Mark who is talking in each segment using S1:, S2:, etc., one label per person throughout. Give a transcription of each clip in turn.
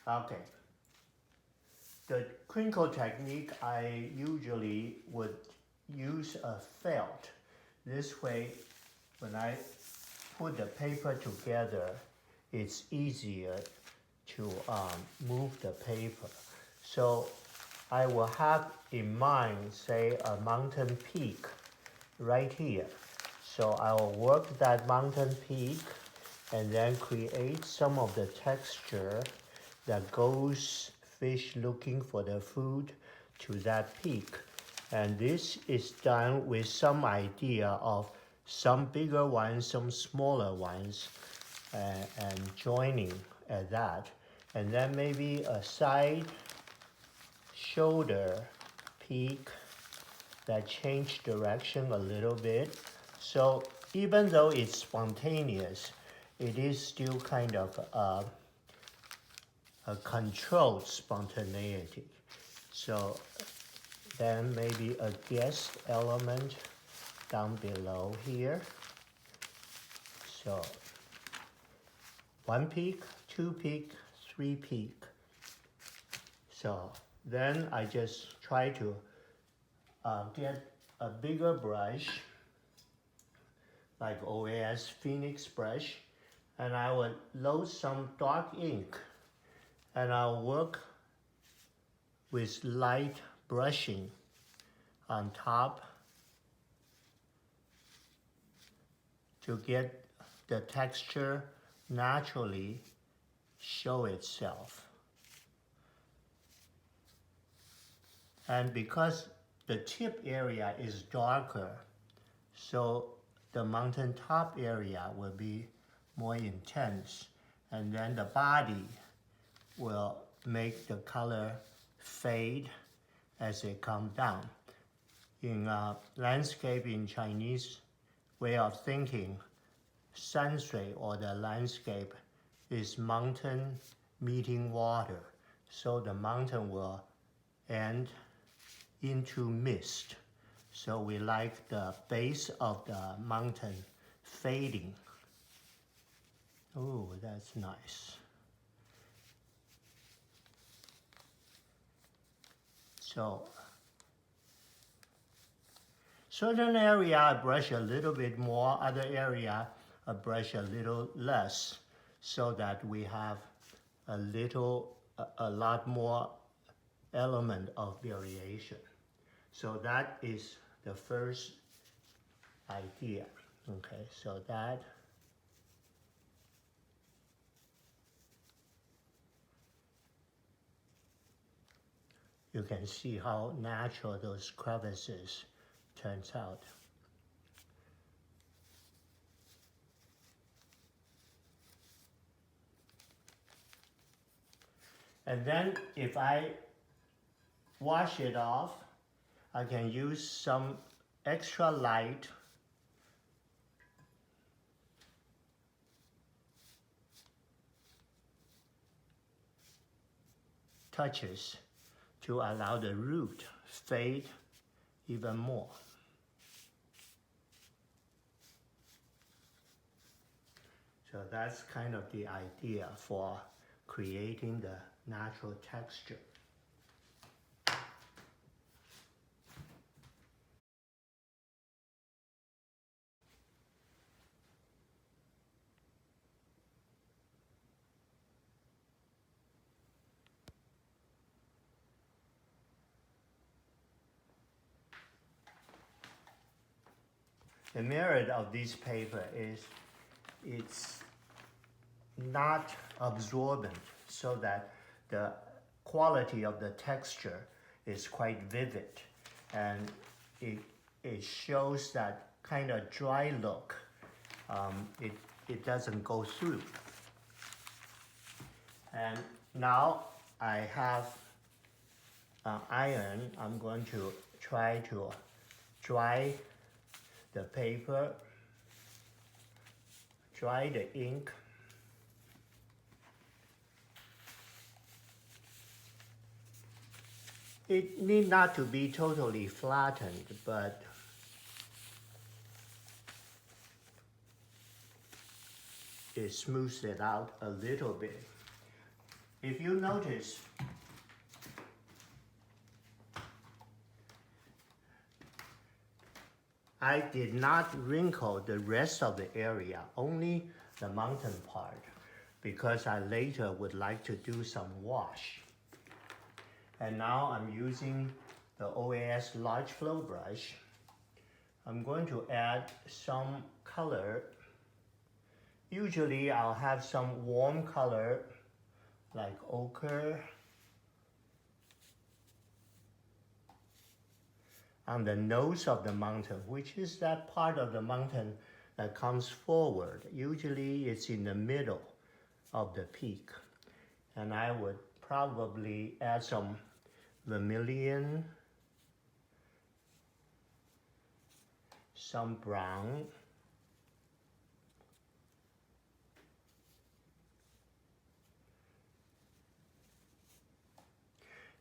S1: Okay. The crinkle technique, I usually would use a felt. This way, when I put the paper together, it's easier to move the paper. So I will have in mind, say, a mountain peak right here. So I will work that mountain peak and then create some of the texture that goes fish looking for the food to that peak. And this is done with some idea of some bigger ones, some smaller ones, and joining at that. And then maybe a side shoulder peak that change direction a little bit. So even though it's spontaneous, it is still kind of a controlled spontaneity. So then maybe a guest element down below here. So one peak, two peak, three peak. So then I just try to get a bigger brush, like OAS Phoenix brush, and I will load some dark ink, and I'll work with light brushing on top to get the texture naturally show itself. And because the tip area is darker, so the mountain top area will be more intense, and then the body will make the color fade as it comes down. In landscape, in Chinese way of thinking, sanshui, or the landscape, is mountain meeting water. So the mountain will end into mist. So we like the base of the mountain fading. Oh, that's nice. So certain area I brush a little bit more, other area I brush a little less, so that we have a lot more element of variation. So that is the first idea. Okay, so that you can see how natural those crevices turns out. And then if I wash it off, I can use some extra light touches to allow the root fade even more. So that's kind of the idea for creating the natural texture. The merit of this paper is it's not absorbent, so that the quality of the texture is quite vivid, and it shows that kind of dry look. It doesn't go through. And now I have iron. I'm going to try to dry the paper, dry the ink. It need not to be totally flattened, but it smooths it out a little bit. If you notice, I did not wrinkle the rest of the area, only the mountain part, because I later would like to do some wash. And now I'm using the OAS large flow brush. I'm going to add some color. Usually I'll have some warm color like ochre on the nose of the mountain, which is that part of the mountain that comes forward. Usually it's in the middle of the peak. And I would probably add some vermilion, some brown,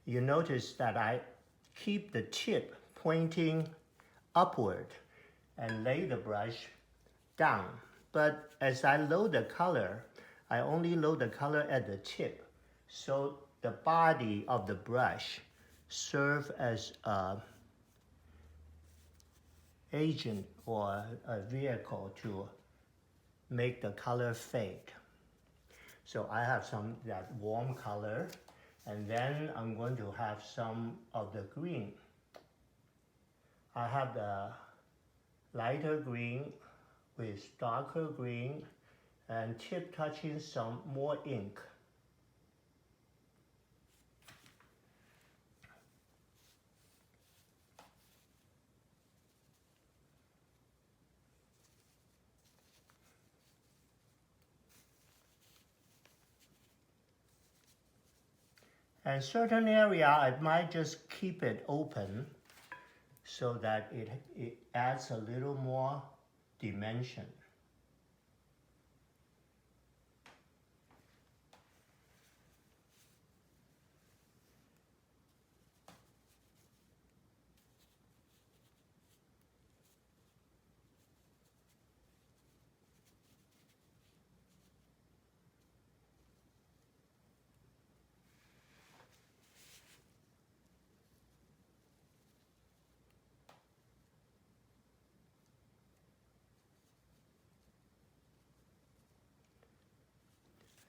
S1: you notice that I keep the tip pointing upward and lay the brush down. But as I load the color, I only load the color at the tip. So the body of the brush serves as an agent or a vehicle to make the color fade. So I have some that warm color, and then I'm going to have some of the green. I have the lighter green with darker green and tip touching some more ink. And certain area, I might just keep it open so that it adds a little more dimension.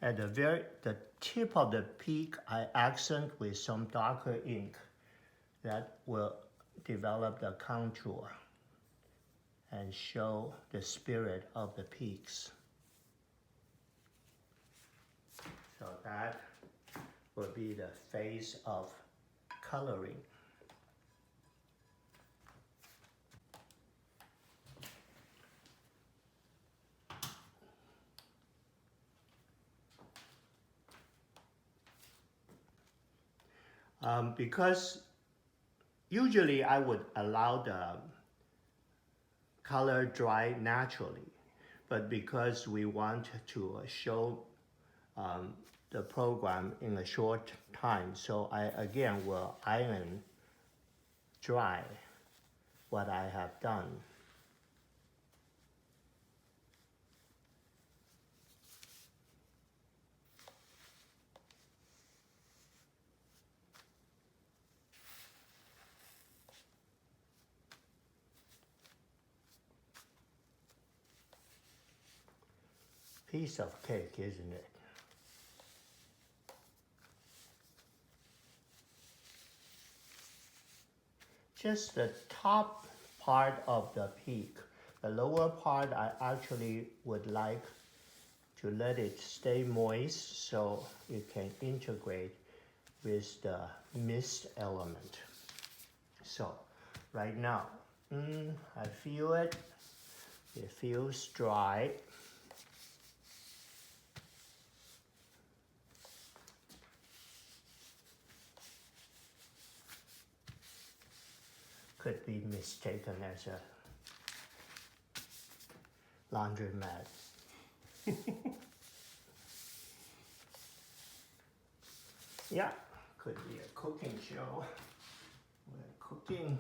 S1: At the tip of the peak, I accent with some darker ink that will develop the contour and show the spirit of the peaks. So that will be the phase of coloring. Because usually I would allow the color dry naturally, but because we want to show the program in a short time, so I again will iron dry what I have done. Piece of cake, isn't it? Just the top part of the peak. The lower part, I actually would like to let it stay moist so it can integrate with the mist element. So right now, I feel it. It feels dry. Could be mistaken as a laundromat. Yeah, could be a cooking show. We're cooking.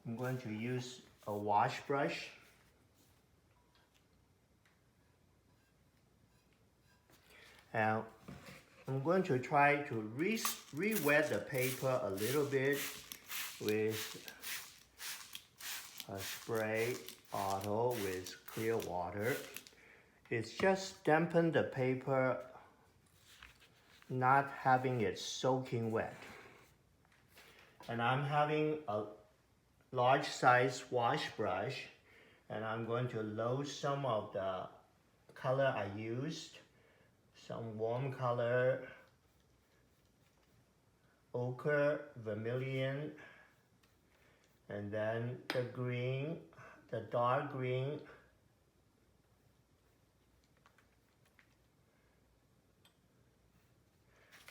S1: I'm going to use a wash brush. And I'm going to try to re-wet the paper a little bit with a spray bottle with clear water. It's just dampen the paper, not having it soaking wet. And I'm having a large size wash brush, and I'm going to load some of the color I used, some warm color, ochre, vermilion, and then the green, the dark green,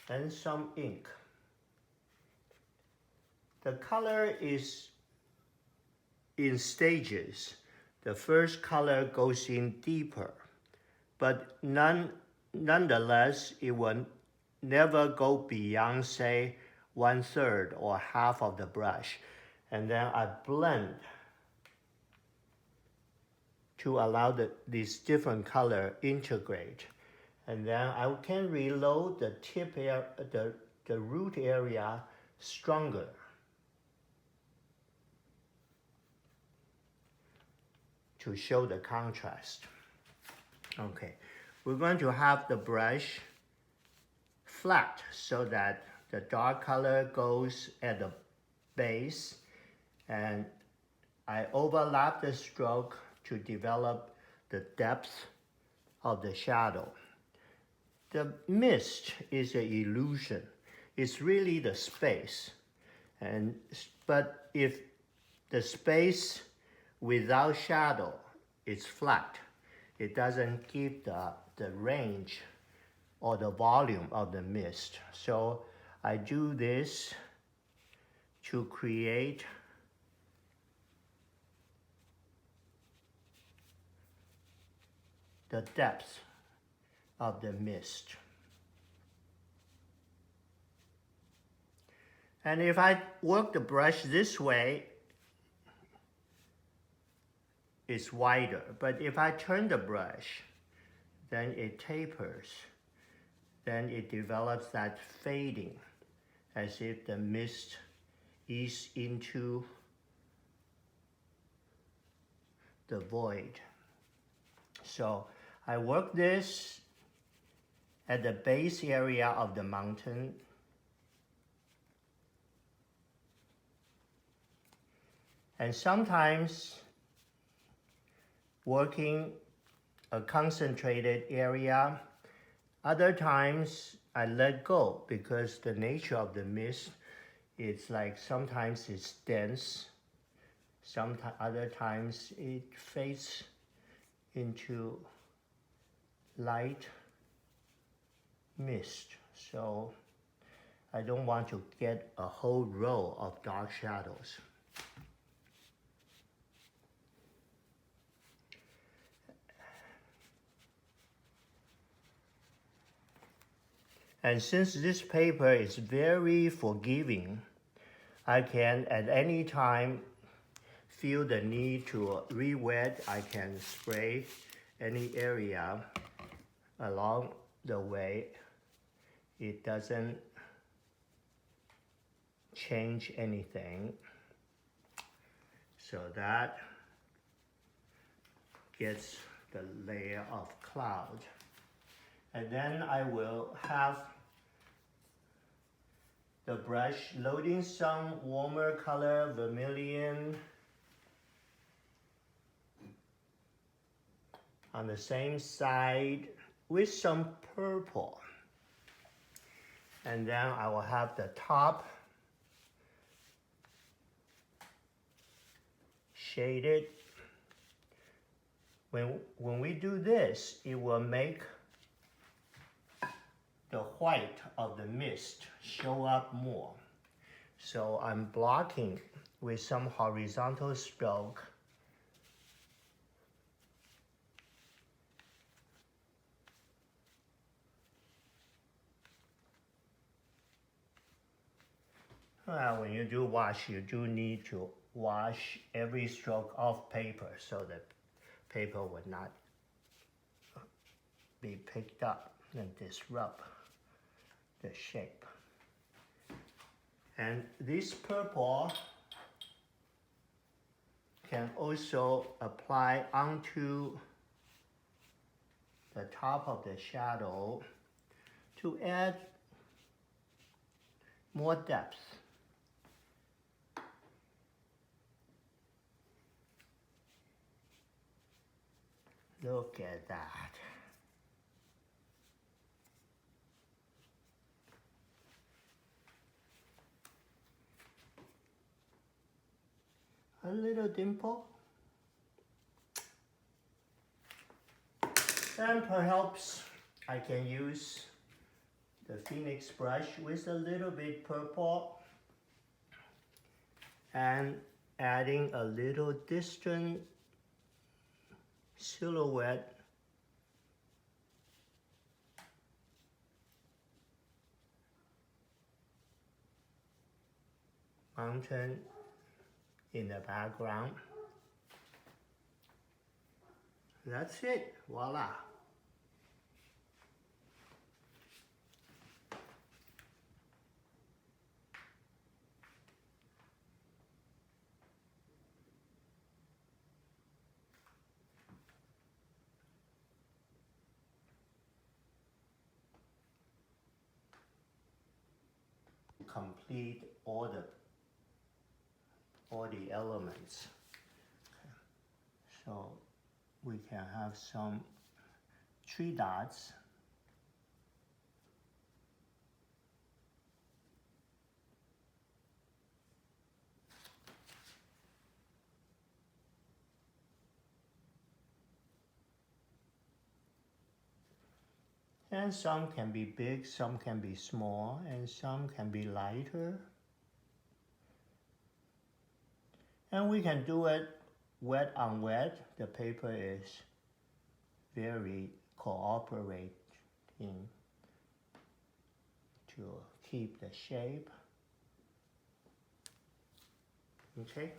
S1: and some ink. The color is in stages. The first color goes in deeper, but nonetheless, it will never go beyond, say, 1/3 or half of the brush. And then I blend to allow these different color integrate. And then I can reload the tip area, the root area stronger. To show the contrast. Okay, we're going to have the brush flat so that the dark color goes at the base, and I overlap the stroke to develop the depth of the shadow. The mist is an illusion. It's really the space. But if the space without shadow, it's flat. It doesn't give the range or the volume of the mist. So I do this to create the depth of the mist. And if I work the brush this way, it's wider, but if I turn the brush, then it tapers. Then it develops that fading, as if the mist is into the void. So I work this at the base area of the mountain. And sometimes working a concentrated area. Other times I let go because the nature of the mist, it's like sometimes it's dense, other times it fades into light mist. So I don't want to get a whole row of dark shadows. And since this paper is very forgiving, I can at any time feel the need to re-wet. I can spray any area along the way. It doesn't change anything. So that gets the layer of cloud. And then I will have the brush loading some warmer color, vermilion, on the same side with some purple. And then I will have the top shaded. When we do this, it will make the white of the mist show up more. So I'm blocking with some horizontal stroke. When you do wash, you do need to wash every stroke off paper so that paper would not be picked up. and disrupt the shape. And this purple can also apply onto the top of the shadow to add more depth. Look at that. A little dimple. And perhaps I can use the Phoenix brush with a little bit purple and adding a little distant silhouette mountain in the background. That's it, voila. Complete all the elements. So we can have some tree dots. And some can be big, some can be small, and some can be lighter. And we can do it wet on wet. The paper is very cooperating to keep the shape. Okay.